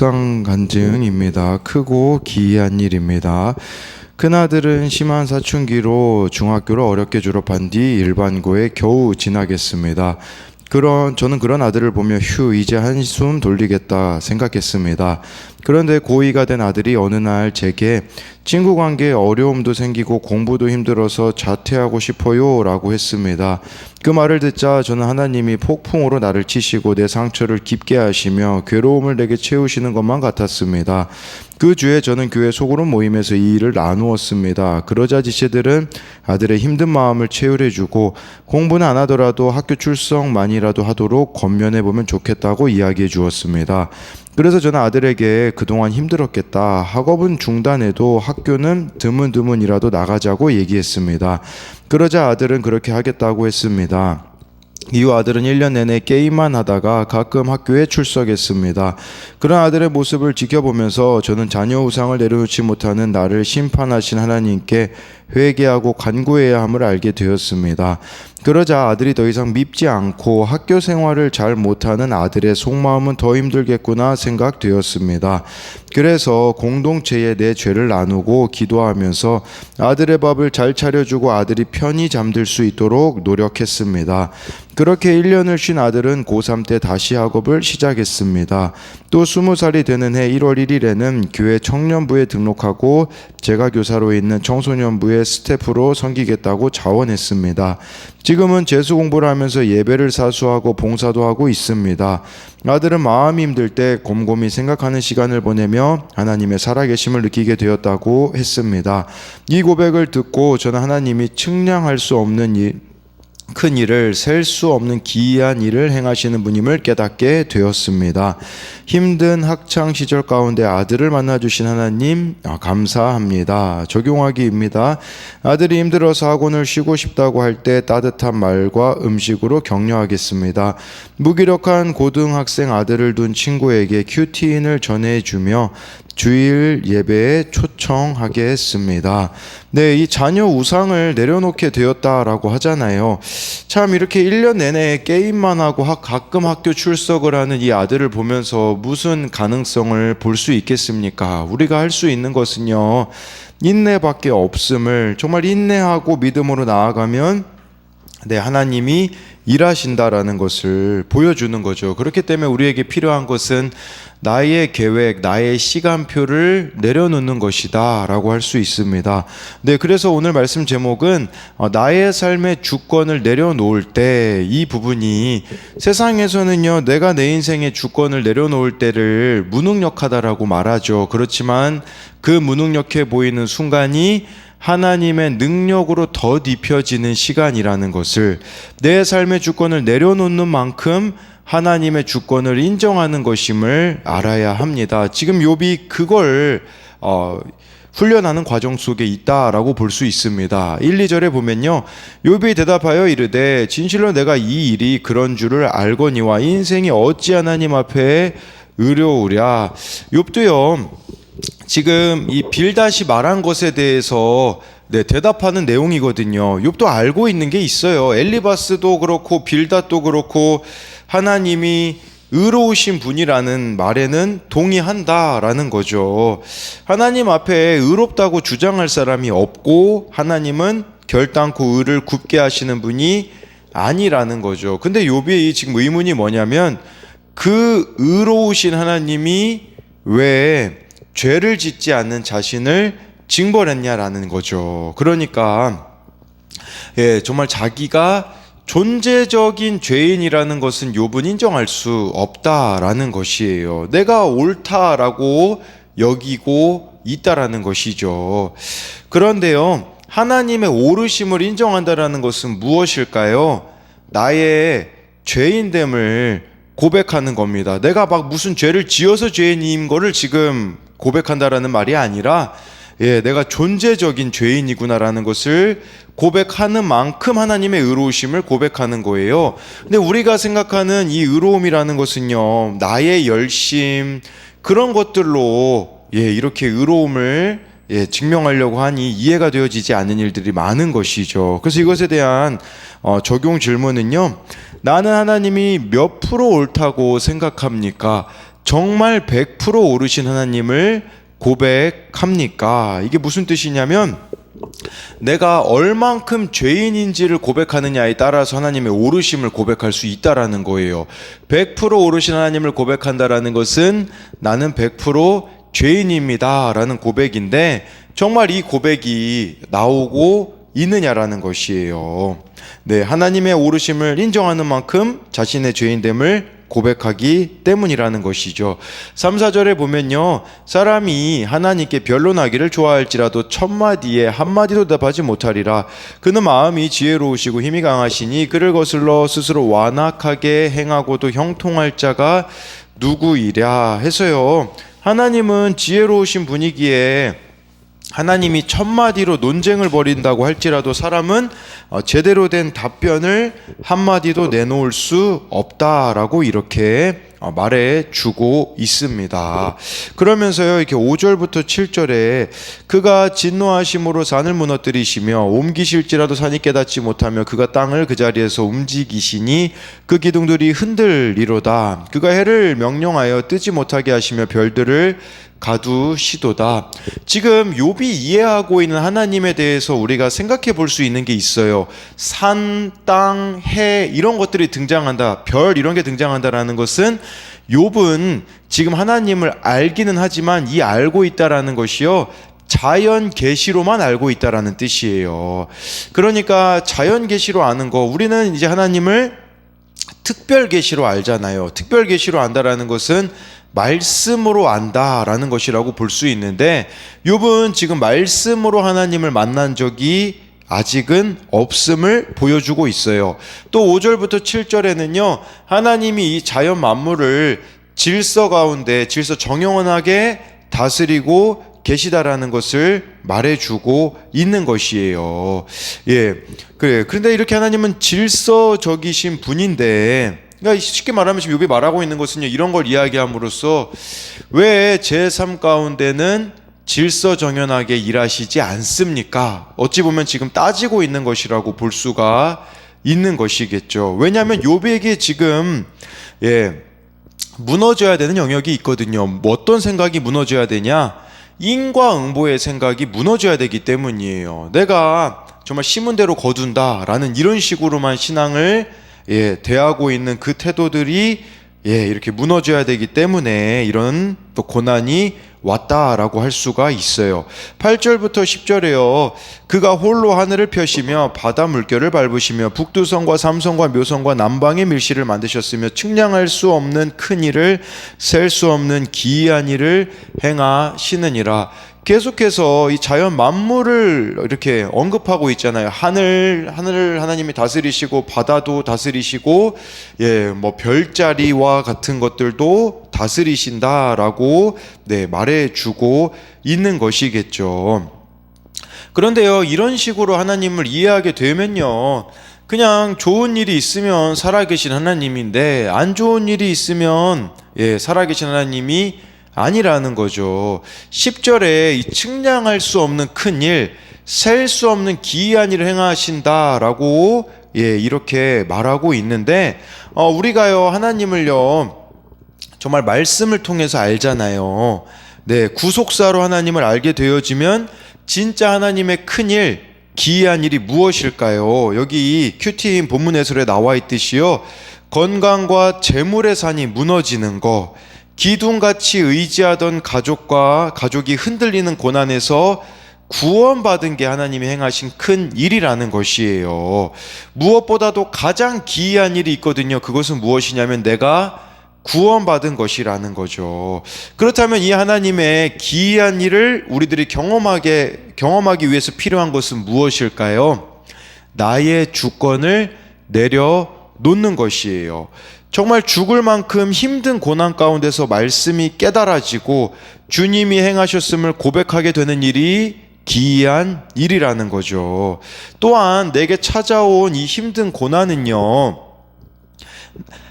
간증입니다. 크고 기이한 일입니다. 큰아들은 심한 사춘기로 중학교를 어렵게 졸업한 뒤 일반고에 겨우 진학했습니다. 저는 그런 아들을 보며 이제 한숨 돌리겠다 생각했습니다. 그런데 고2가 된 아들이 어느 날 제게 친구 관계에 어려움도 생기고 공부도 힘들어서 자퇴하고 싶어요 라고 했습니다. 그 말을 듣자 저는 하나님이 폭풍으로 나를 치시고 내 상처를 깊게 하시며 괴로움을 내게 채우시는 것만 같았습니다. 그 주에 저는 교회 소그룹 모임에서 이 일을 나누었습니다. 그러자 지체들은 아들의 힘든 마음을 채울해주고 공부는 안 하더라도 학교 출석만이라도 하도록 권면해보면 좋겠다고 이야기해 주었습니다. 그래서 저는 아들에게 그동안 힘들었겠다. 학업은 중단해도 학교는 드문드문이라도 나가자고 얘기했습니다. 그러자 아들은 그렇게 하겠다고 했습니다. 이후 아들은 1년 내내 게임만 하다가 가끔 학교에 출석했습니다. 그런 아들의 모습을 지켜보면서 저는 자녀 우상을 내려놓지 못하는 나를 심판하신 하나님께 회개하고 간구해야 함을 알게 되었습니다. 그러자 아들이 더 이상 밉지 않고 학교 생활을 잘 못하는 아들의 속마음은 더 힘들겠구나 생각되었습니다. 그래서 공동체에 내 죄를 나누고 기도하면서 아들의 밥을 잘 차려주고 아들이 편히 잠들 수 있도록 노력했습니다. 그렇게 1년을 쉰 아들은 고3 때 다시 학업을 시작했습니다. 또 20살이 되는 해 1월 1일에는 교회 청년부에 등록하고 제가 교사로 있는 청소년부의 스태프로 섬기겠다고 자원했습니다. 지금은 재수 공부를 하면서 예배를 사수하고 봉사도 하고 있습니다. 아들은 마음이 힘들 때 곰곰이 생각하는 시간을 보내며 하나님의 살아계심을 느끼게 되었다고 했습니다. 이 고백을 듣고 저는 하나님이 측량할 수 없는 큰 일을, 셀 수 없는 기이한 일을 행하시는 분임을 깨닫게 되었습니다. 힘든 학창 시절 가운데 아들을 만나주신 하나님 감사합니다. 적용하기입니다. 아들이 힘들어서 학원을 쉬고 싶다고 할 때 따뜻한 말과 음식으로 격려하겠습니다. 무기력한 고등학생 아들을 둔 친구에게 큐티인을 전해주며 주일 예배에 초청하게 했습니다. 네, 이 자녀 우상을 내려놓게 되었다라고 하잖아요. 참 이렇게 1년 내내 게임만 하고 가끔 학교 출석을 하는 이 아들을 보면서 무슨 가능성을 볼 수 있겠습니까? 우리가 할 수 있는 것은요, 인내밖에 없음을, 정말 인내하고 믿음으로 나아가면 하나님이 일하신다라는 것을 보여주는 거죠. 그렇기 때문에 우리에게 필요한 것은 나의 계획, 나의 시간표를 내려놓는 것이다 라고 할 수 있습니다. 네, 그래서 오늘 말씀 제목은 나의 삶의 주권을 내려놓을 때, 이 부분이 세상에서는요, 내가 내 인생의 주권을 내려놓을 때를 무능력하다라고 말하죠. 그렇지만 그 무능력해 보이는 순간이 하나님의 능력으로 덧입혀지는 시간이라는 것을, 내 삶의 주권을 내려놓는 만큼 하나님의 주권을 인정하는 것임을 알아야 합니다. 지금 욥이 그걸 훈련하는 과정 속에 있다라고 볼 수 있습니다. 1, 2절에 보면요, 욥이 대답하여 이르되 진실로 내가 이 일이 그런 줄을 알거니와 인생이 어찌 하나님 앞에 의로우랴. 욥도요, 지금 이 빌닷이 말한 것에 대해서 대답하는 내용이거든요. 욥도 알고 있는 게 있어요. 엘리바스도 그렇고 빌닷도 그렇고 하나님이 의로우신 분이라는 말에는 동의한다라는 거죠. 하나님 앞에 의롭다고 주장할 사람이 없고 하나님은 결단코 의를 굽게 하시는 분이 아니라는 거죠. 근데 욥이 지금 의문이 뭐냐면, 그 의로우신 하나님이 왜 죄를 짓지 않는 자신을 징벌했냐라는 거죠. 그러니까 정말 자기가 존재적인 죄인이라는 것은 욥은 인정할 수 없다라는 것이에요. 내가 옳다라고 여기고 있다라는 것이죠. 그런데요, 하나님의 오르심을 인정한다라는 것은 무엇일까요? 나의 죄인됨을 고백하는 겁니다. 내가 막 무슨 죄를 지어서 죄인인 거를 지금 고백한다라는 말이 아니라, 내가 존재적인 죄인이구나라는 것을 고백하는 만큼 하나님의 의로우심을 고백하는 거예요. 근데 우리가 생각하는 이 의로움이라는 것은요, 나의 열심, 그런 것들로 이렇게 의로움을 증명하려고 하니 이해가 되어지지 않는 일들이 많은 것이죠. 그래서 이것에 대한 적용 질문은요, 나는 하나님이 몇 프로 옳다고 생각합니까? 정말 100% 오르신 하나님을 고백합니까? 이게 무슨 뜻이냐면 내가 얼만큼 죄인인지를 고백하느냐에 따라서 하나님의 오르심을 고백할 수 있다라는 거예요. 100% 오르신 하나님을 고백한다라는 것은 나는 100% 죄인입니다 라는 고백인데 정말 이 고백이 나오고 있느냐라는 것이에요. 네, 하나님의 오르심을 인정하는 만큼 자신의 죄인됨을 고백하기 때문이라는 것이죠. 3, 4절에 보면요, 사람이 하나님께 변론하기를 좋아할지라도 천마디에 한마디도 답하지 못하리라. 그는 마음이 지혜로우시고 힘이 강하시니 그를 거슬러 스스로 완악하게 행하고도 형통할 자가 누구이랴 해서요, 하나님은 지혜로우신 분이기에 하나님이 천마디로 논쟁을 벌인다고 할지라도 사람은 제대로 된 답변을 한마디도 내놓을 수 없다라고 이렇게 말해주고 있습니다. 그러면서요, 이렇게 5절부터 7절에 그가 진노하심으로 산을 무너뜨리시며 옮기실지라도 산이 깨닫지 못하며 그가 땅을 그 자리에서 움직이시니 그 기둥들이 흔들리로다. 그가 해를 명령하여 뜨지 못하게 하시며 별들을 가두시도다. 지금 욥이 이해하고 있는 하나님에 대해서 우리가 생각해 볼 수 있는 게 있어요. 산, 땅, 해 이런 것들이 등장한다, 별 이런 게 등장한다라는 것은 욥은 지금 하나님을 알기는 하지만 이 알고 있다라는 것이요, 자연 계시로만 알고 있다라는 뜻이에요. 그러니까 자연 계시로 아는 거, 우리는 이제 하나님을 특별 계시로 알잖아요. 특별 계시로 안다라는 것은 말씀으로 안다라는 것이라고 볼 수 있는데 욥은 지금 말씀으로 하나님을 만난 적이 아직은 없음을 보여주고 있어요. 또 5절부터 7절에는요, 하나님이 이 자연 만물을 질서 가운데 질서 정연하게 다스리고 계시다라는 것을 말해주고 있는 것이에요. 예, 그래. 그런데 이렇게 하나님은 질서적이신 분인데, 그러니까 쉽게 말하면 지금 욥이 말하고 있는 것은요, 이런 걸 이야기함으로써 왜 제 삶 가운데는 질서정연하게 일하시지 않습니까? 어찌 보면 지금 따지고 있는 것이라고 볼 수가 있는 것이겠죠. 왜냐하면 욥에게 지금 무너져야 되는 영역이 있거든요. 뭐 어떤 생각이 무너져야 되냐? 인과응보의 생각이 무너져야 되기 때문이에요. 내가 정말 심은 대로 거둔다라는 이런 식으로만 신앙을 대하고 있는 그 태도들이 이렇게 무너져야 되기 때문에 이런 또 고난이 왔다라고 할 수가 있어요. 8절부터 10절에요. 그가 홀로 하늘을 펴시며 바다 물결을 밟으시며 북두성과 삼성과 묘성과 남방의 밀실을 만드셨으며 측량할 수 없는 큰 일을 셀 수 없는 기이한 일을 행하시느니라. 계속해서 이 자연 만물을 이렇게 언급하고 있잖아요. 하늘을 하나님이 다스리시고 바다도 다스리시고 뭐 별자리와 같은 것들도 다스리신다라고 말해주고 있는 것이겠죠. 그런데요, 이런 식으로 하나님을 이해하게 되면요, 그냥 좋은 일이 있으면 살아계신 하나님인데 안 좋은 일이 있으면 살아계신 하나님이 아니라는 거죠. 10절에 이 측량할 수 없는 큰 일, 셀 수 없는 기이한 일을 행하신다라고 이렇게 말하고 있는데 우리가요, 하나님을요 정말 말씀을 통해서 알잖아요. 구속사로 하나님을 알게 되어지면 진짜 하나님의 큰 일, 기이한 일이 무엇일까요? 여기 큐티인 본문 해설에 나와 있듯이요, 건강과 재물의 산이 무너지는 거, 기둥같이 의지하던 가족이 흔들리는 고난에서 구원받은 게 하나님이 행하신 큰 일이라는 것이에요. 무엇보다도 가장 기이한 일이 있거든요. 그것은 무엇이냐면 내가 구원받은 것이라는 거죠. 그렇다면 이 하나님의 기이한 일을 우리들이 경험하기 위해서 필요한 것은 무엇일까요? 나의 주권을 내려놓는 것이에요. 정말 죽을 만큼 힘든 고난 가운데서 말씀이 깨달아지고 주님이 행하셨음을 고백하게 되는 일이 기이한 일이라는 거죠. 또한 내게 찾아온 이 힘든 고난은요,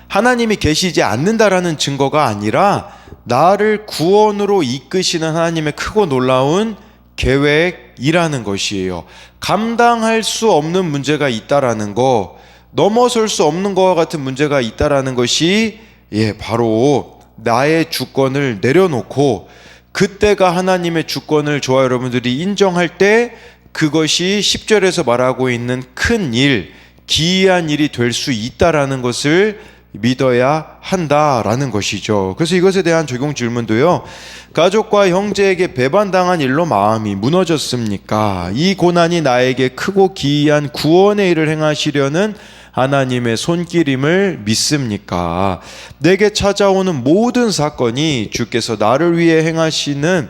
하나님이 계시지 않는다라는 증거가 아니라 나를 구원으로 이끄시는 하나님의 크고 놀라운 계획이라는 것이에요. 감당할 수 없는 문제가 있다라는 거, 넘어설 수 없는 것과 같은 문제가 있다라는 것이 바로 나의 주권을 내려놓고 그때가 하나님의 주권을 저와 여러분들이 인정할 때 그것이 10절에서 말하고 있는 큰 일, 기이한 일이 될 수 있다라는 것을 믿어야 한다라는 것이죠. 그래서 이것에 대한 적용 질문도요. 가족과 형제에게 배반당한 일로 마음이 무너졌습니까? 이 고난이 나에게 크고 기이한 구원의 일을 행하시려는 하나님의 손길임을 믿습니까? 내게 찾아오는 모든 사건이 주께서 나를 위해 행하시는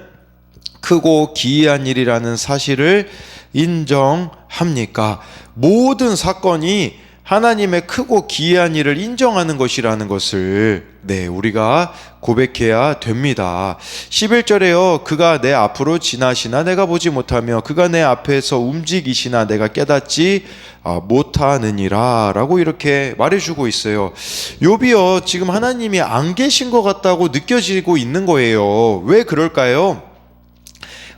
크고 기이한 일이라는 사실을 인정합니까? 모든 사건이 하나님의 크고 기이한 일을 인정하는 것이라는 것을 우리가 고백해야 됩니다. 11절에요. 그가 내 앞으로 지나시나 내가 보지 못하며 그가 내 앞에서 움직이시나 내가 깨닫지 못하느니라 라고 이렇게 말해주고 있어요. 욥이요, 지금 하나님이 안 계신 것 같다고 느껴지고 있는 거예요. 왜 그럴까요?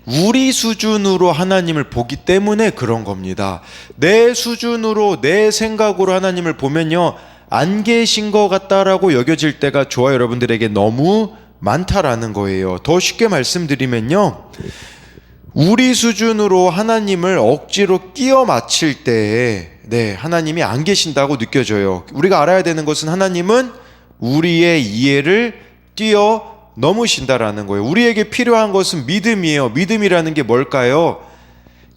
우리 수준으로 하나님을 보기 때문에 그런 겁니다. 내 수준으로, 내 생각으로 하나님을 보면요, 안 계신 것 같다라고 여겨질 때가 저와 여러분들에게 너무 많다라는 거예요. 더 쉽게 말씀드리면요, 우리 수준으로 하나님을 억지로 끼워 맞힐 때 하나님이 안 계신다고 느껴져요. 우리가 알아야 되는 것은 하나님은 우리의 이해를 넘으신다라는 거예요. 우리에게 필요한 것은 믿음이에요. 믿음이라는 게 뭘까요?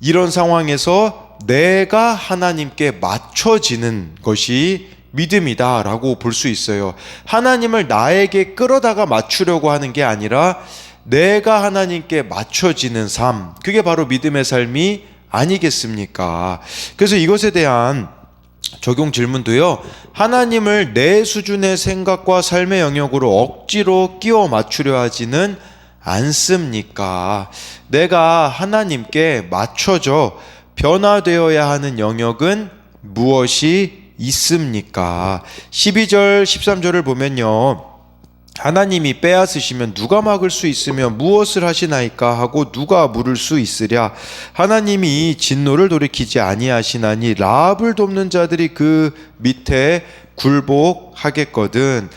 이런 상황에서 내가 하나님께 맞춰지는 것이 믿음이다라고 볼 수 있어요. 하나님을 나에게 끌어다가 맞추려고 하는 게 아니라 내가 하나님께 맞춰지는 삶, 그게 바로 믿음의 삶이 아니겠습니까? 그래서 이것에 대한 적용 질문도요, 하나님을 내 수준의 생각과 삶의 영역으로 억지로 끼워 맞추려 하지는 않습니까? 내가 하나님께 맞춰져 변화되어야 하는 영역은 무엇이 있습니까? 12절 13절을 보면요, 하나님이 빼앗으시면 누가 막을 수 있으며 무엇을 하시나이까 하고 누가 물을 수 있으랴. 하나님이 진노를 돌이키지 아니하시나니 라합을 돕는 자들이 그 밑에 굴복하겠거든.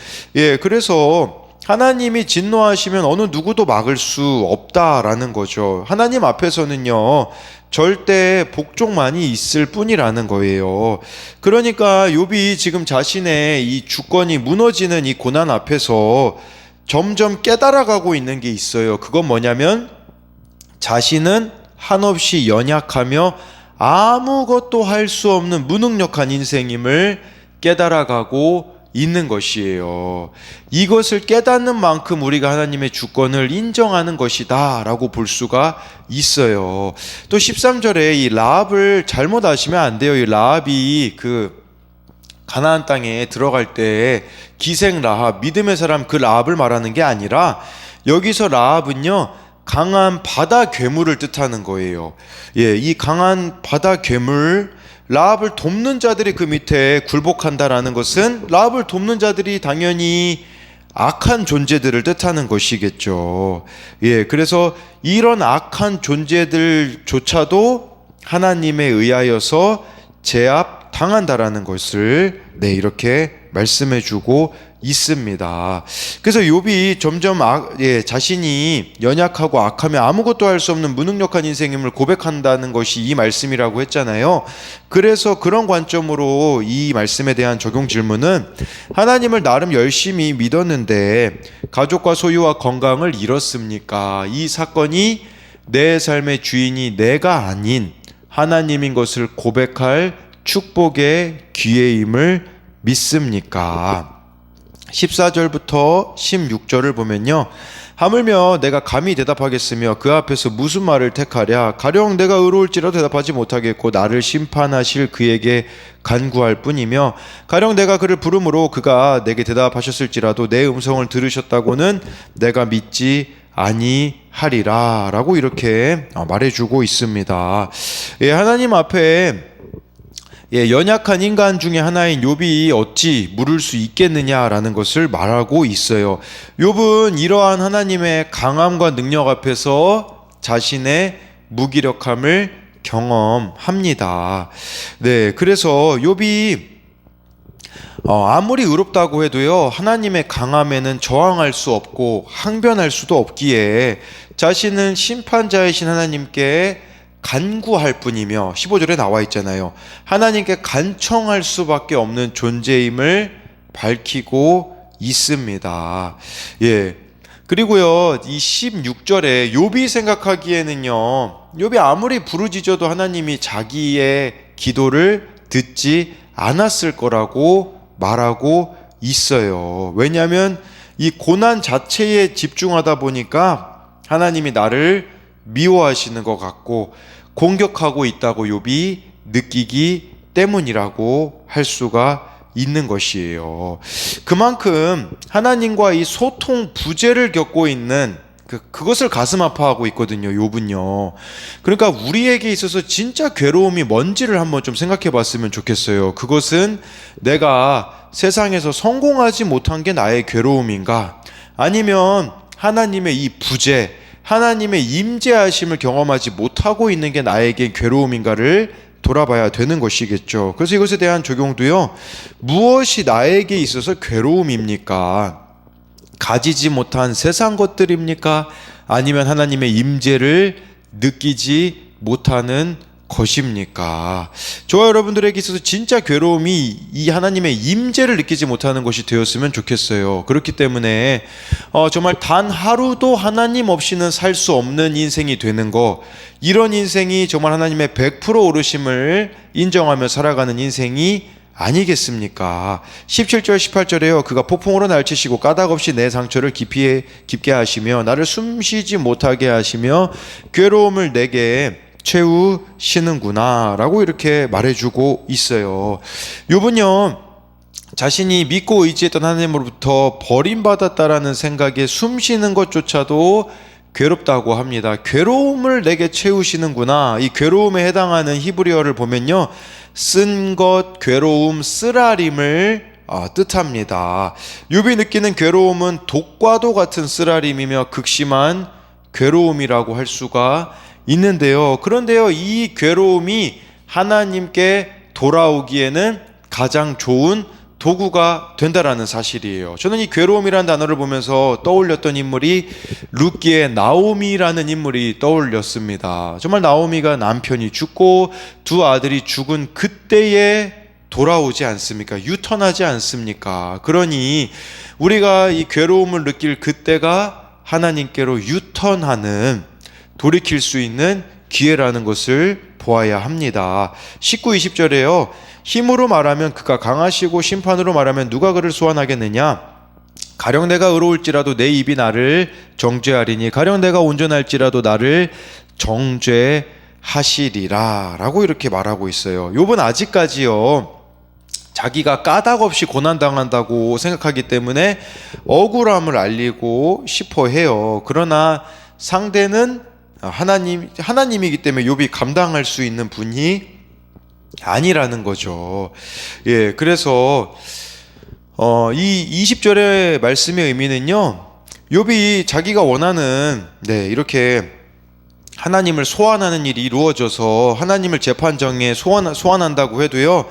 그래서 하나님이 진노하시면 어느 누구도 막을 수 없다라는 거죠. 하나님 앞에서는요, 절대 복종만이 있을 뿐이라는 거예요. 그러니까 욥이 지금 자신의 이 주권이 무너지는 이 고난 앞에서 점점 깨달아가고 있는 게 있어요. 그건 뭐냐면 자신은 한없이 연약하며 아무것도 할 수 없는 무능력한 인생임을 깨달아가고 있는 것이에요. 이것을 깨닫는 만큼 우리가 하나님의 주권을 인정하는 것이다 라고 볼 수가 있어요. 또 13절에 이 라합을 잘못 아시면 안 돼요. 이 라합이 그 가나안 땅에 들어갈 때 기생 라합, 믿음의 사람 그 라합을 말하는 게 아니라 여기서 라합은요, 강한 바다 괴물을 뜻하는 거예요. 이 강한 바다 괴물, 라합을 돕는 자들이 그 밑에 굴복한다라는 것은 라합을 돕는 자들이 당연히 악한 존재들을 뜻하는 것이겠죠. 그래서 이런 악한 존재들조차도 하나님에 의하여서 제압 당한다라는 것을 이렇게 말씀해주고 있습니다. 그래서 욥이 점점 자신이 연약하고 악하며 아무것도 할 수 없는 무능력한 인생임을 고백한다는 것이 이 말씀이라고 했잖아요. 그래서 그런 관점으로 이 말씀에 대한 적용 질문은, 하나님을 나름 열심히 믿었는데 가족과 소유와 건강을 잃었습니까? 이 사건이 내 삶의 주인이 내가 아닌 하나님인 것을 고백할 축복의 기회임을 믿습니까? 14절부터 16절을 보면요, 하물며 내가 감히 대답하겠으며 그 앞에서 무슨 말을 택하랴. 가령 내가 의로울지라도 대답하지 못하겠고 나를 심판하실 그에게 간구할 뿐이며, 가령 내가 그를 부르므로 그가 내게 대답하셨을지라도 내 음성을 들으셨다고는 내가 믿지 아니하리라 라고 이렇게 말해주고 있습니다. 하나님 앞에 연약한 인간 중에 하나인 욥이 어찌 물을 수 있겠느냐라는 것을 말하고 있어요. 욥은 이러한 하나님의 강함과 능력 앞에서 자신의 무기력함을 경험합니다. 그래서 욥이 아무리 의롭다고 해도요, 하나님의 강함에는 저항할 수 없고 항변할 수도 없기에 자신은 심판자이신 하나님께 간구할 뿐이며, 15절에 나와 있잖아요. 하나님께 간청할 수밖에 없는 존재임을 밝히고 있습니다. 예. 그리고요, 이 16절에 욥이 생각하기에는요, 욥이 아무리 부르짖어도 하나님이 자기의 기도를 듣지 않았을 거라고 말하고 있어요. 왜냐하면 이 고난 자체에 집중하다 보니까 하나님이 나를 미워하시는 것 같고 공격하고 있다고 욥이 느끼기 때문이라고 할 수가 있는 것이에요. 그만큼 하나님과 이 소통 부재를 겪고 있는 그것을 가슴 아파하고 있거든요, 욥은요. 그러니까 우리에게 있어서 진짜 괴로움이 뭔지를 한번 좀 생각해 봤으면 좋겠어요. 그것은 내가 세상에서 성공하지 못한 게 나의 괴로움인가? 아니면 하나님의 이 부재, 하나님의 임재하심을 경험하지 못하고 있는 게 나에게 괴로움인가를 돌아봐야 되는 것이겠죠. 그래서 이것에 대한 적용도요, 무엇이 나에게 있어서 괴로움입니까? 가지지 못한 세상 것들입니까? 아니면 하나님의 임재를 느끼지 못하는 것입니까? 저와 여러분들에게 있어서 진짜 괴로움이 이 하나님의 임재를 느끼지 못하는 것이 되었으면 좋겠어요. 그렇기 때문에 정말 단 하루도 하나님 없이는 살 수 없는 인생이 되는 거, 이런 인생이 정말 하나님의 100% 오르심을 인정하며 살아가는 인생이 아니겠습니까? 17절 18절에요. 그가 폭풍으로 날치시고 까닭없이 내 상처를 깊게 하시며 나를 숨쉬지 못하게 하시며 괴로움을 내게 채우시는구나 라고 이렇게 말해주고 있어요. 욥은요, 자신이 믿고 의지했던 하나님으로부터 버림받았다라는 생각에 숨쉬는 것조차도 괴롭다고 합니다. 괴로움을 내게 채우시는구나. 이 괴로움에 해당하는 히브리어를 보면요, 쓴 것, 괴로움, 쓰라림을 뜻합니다. 욥이 느끼는 괴로움은 독과도 같은 쓰라림이며 극심한 괴로움이라고 할 수가 있는데요. 그런데요, 이 괴로움이 하나님께 돌아오기에는 가장 좋은 도구가 된다라는 사실이에요. 저는 이 괴로움이라는 단어를 보면서 떠올렸던 인물이 룻기의 나오미라는 인물이 떠올렸습니다. 정말 나오미가 남편이 죽고 두 아들이 죽은 그때에 돌아오지 않습니까? 유턴하지 않습니까? 그러니 우리가 이 괴로움을 느낄 그때가 하나님께로 유턴하는, 돌이킬 수 있는 기회라는 것을 보아야 합니다. 19, 20절에요. 힘으로 말하면 그가 강하시고 심판으로 말하면 누가 그를 소환하겠느냐? 가령 내가 의로울지라도 내 입이 나를 정죄하리니 가령 내가 온전할지라도 나를 정죄하시리라 라고 이렇게 말하고 있어요. 욥은 아직까지요, 자기가 까닭없이 고난당한다고 생각하기 때문에 억울함을 알리고 싶어 해요. 그러나 상대는 하나님이기 때문에 욥이 감당할 수 있는 분이 아니라는 거죠. 예, 그래서 이 20절의 말씀의 의미는요, 욥이 자기가 원하는 이렇게 하나님을 소환하는 일이 이루어져서 하나님을 재판정에 소환한다고 해도요,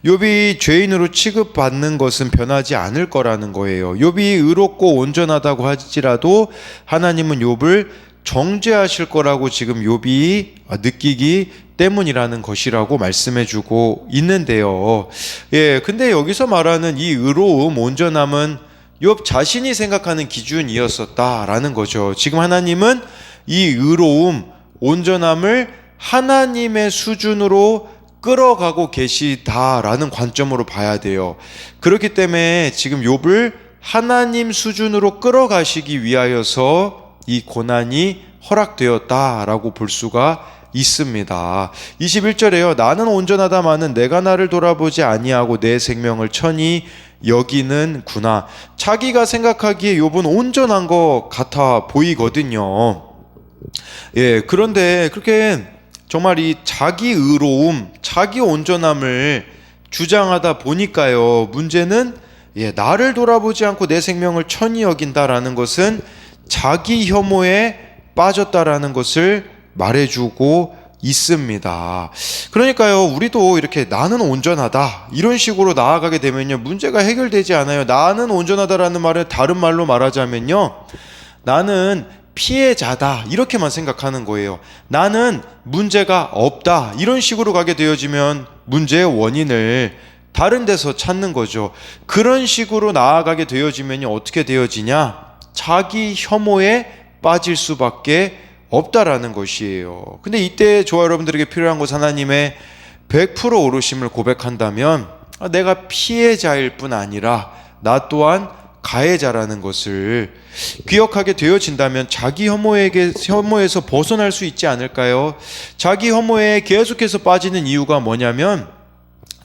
욥이 죄인으로 취급받는 것은 변하지 않을 거라는 거예요. 욥이 의롭고 온전하다고 할지라도 하나님은 욥을 정죄하실 거라고 지금 욥이 느끼기 때문이라는 것이라고 말씀해주고 있는데요. 예, 근데 여기서 말하는 이 의로움, 온전함은 욥 자신이 생각하는 기준이었었다라는 거죠. 지금 하나님은 이 의로움, 온전함을 하나님의 수준으로 끌어가고 계시다라는 관점으로 봐야 돼요. 그렇기 때문에 지금 욥을 하나님 수준으로 끌어가시기 위하여서 이 고난이 허락되었다라고 볼 수가 있습니다. 21절에요. 나는 온전하다마는 내가 나를 돌아보지 아니하고 내 생명을 천히 여기는구나. 자기가 생각하기에 욥은 온전한 것 같아 보이거든요. 예, 그런데 그렇게 정말 이 자기 의로움, 자기 온전함을 주장하다 보니까요, 문제는 나를 돌아보지 않고 내 생명을 천히 여긴다라는 것은 자기 혐오에 빠졌다라는 것을 말해주고 있습니다. 그러니까요, 우리도 이렇게 나는 온전하다 이런 식으로 나아가게 되면요, 문제가 해결되지 않아요. 나는 온전하다라는 말을 다른 말로 말하자면요, 나는 피해자다 이렇게만 생각하는 거예요. 나는 문제가 없다 이런 식으로 가게 되어지면 문제의 원인을 다른 데서 찾는 거죠. 그런 식으로 나아가게 되어지면 어떻게 되어지냐? 자기 혐오에 빠질 수밖에 없다라는 것이에요. 근데 이때 저와 여러분들에게 필요한 것은 하나님의 100% 오르심을 고백한다면 내가 피해자일 뿐 아니라 나 또한 가해자라는 것을 기억하게 되어진다면 자기 혐오에서 벗어날 수 있지 않을까요? 자기 혐오에 계속해서 빠지는 이유가 뭐냐면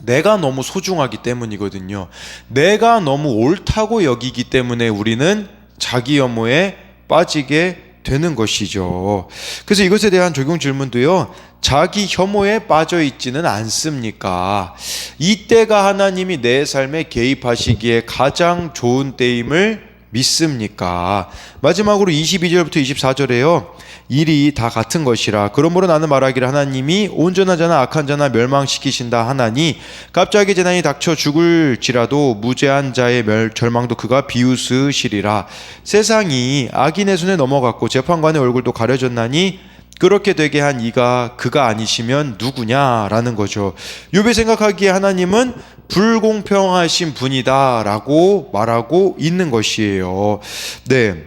내가 너무 소중하기 때문이거든요. 내가 너무 옳다고 여기기 때문에 우리는 자기 혐오에 빠지게 되는 것이죠. 그래서 이것에 대한 적용 질문도요, 자기 혐오에 빠져 있지는 않습니까? 이때가 하나님이 내 삶에 개입하시기에 가장 좋은 때임을 믿습니까? 마지막으로 22절부터 24절에요. 일이 다 같은 것이라 그러므로 나는 말하기를 하나님이 온전한 자나 악한 자나 멸망시키신다 하나니 갑자기 재난이 닥쳐 죽을지라도 무죄한 자의 절망도 그가 비웃으시리라. 세상이 악인의 손에 넘어갔고 재판관의 얼굴도 가려졌나니 그렇게 되게 한 이가 그가 아니시면 누구냐라는 거죠. 욥이 생각하기에 하나님은 불공평하신 분이다라고 말하고 있는 것이에요. 네.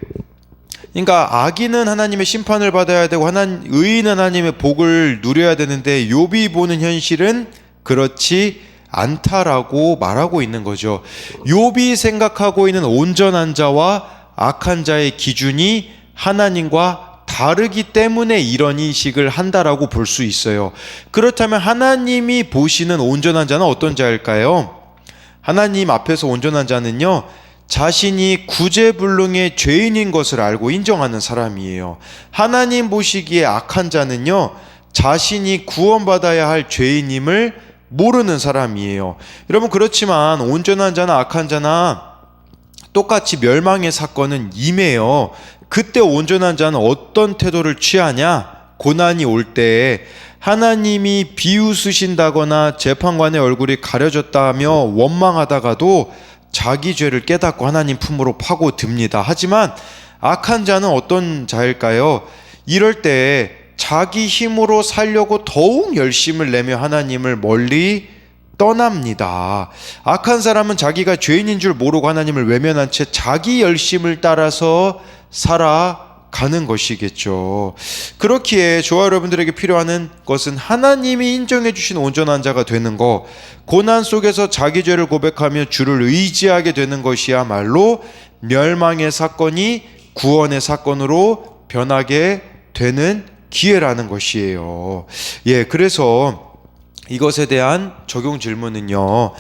그러니까 악인은 하나님의 심판을 받아야 되고 의인은 하나님의 복을 누려야 되는데 욥이 보는 현실은 그렇지 않다라고 말하고 있는 거죠. 욥이 생각하고 있는 온전한 자와 악한 자의 기준이 하나님과 다르기 때문에 이런 인식을 한다라고 볼 수 있어요. 그렇다면 하나님이 보시는 온전한 자는 어떤 자일까요? 하나님 앞에서 온전한 자는요, 자신이 구제불능의 죄인인 것을 알고 인정하는 사람이에요. 하나님 보시기에 악한 자는요, 자신이 구원받아야 할 죄인임을 모르는 사람이에요. 여러분, 그렇지만 온전한 자나 악한 자나 똑같이 멸망의 사건은 임해요. 그때 온전한 자는 어떤 태도를 취하냐? 고난이 올 때에 하나님이 비웃으신다거나 재판관의 얼굴이 가려졌다며 원망하다가도 자기 죄를 깨닫고 하나님 품으로 파고듭니다. 하지만 악한 자는 어떤 자일까요? 이럴 때 자기 힘으로 살려고 더욱 열심을 내며 하나님을 멀리 떠납니다. 악한 사람은 자기가 죄인인 줄 모르고 하나님을 외면한 채 자기 열심을 따라서 살아가는 것이겠죠. 그렇기에 저와 여러분들에게 필요한 것은 하나님이 인정해 주신 온전한 자가 되는 것, 고난 속에서 자기 죄를 고백하며 주를 의지하게 되는 것이야말로 멸망의 사건이 구원의 사건으로 변하게 되는 기회라는 것이에요. 그래서 이것에 대한 적용 질문은요,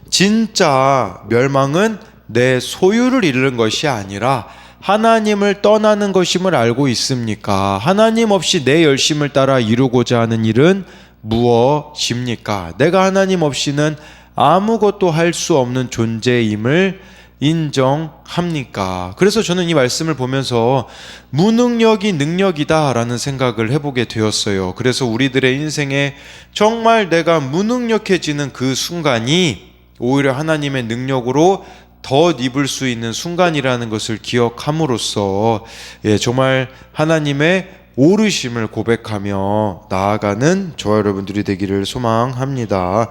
진짜 멸망은 내 소유를 잃는 것이 아니라 하나님을 떠나는 것임을 알고 있습니까? 하나님 없이 내 열심을 따라 이루고자 하는 일은 무엇입니까? 내가 하나님 없이는 아무것도 할 수 없는 존재임을 인정합니까? 그래서 저는 이 말씀을 보면서 무능력이 능력이다라는 생각을 해보게 되었어요. 그래서 우리들의 인생에 정말 내가 무능력해지는 그 순간이 오히려 하나님의 능력으로 덧입을 수 있는 순간이라는 것을 기억함으로써 정말 하나님의 오르심을 고백하며 나아가는 저와 여러분들이 되기를 소망합니다.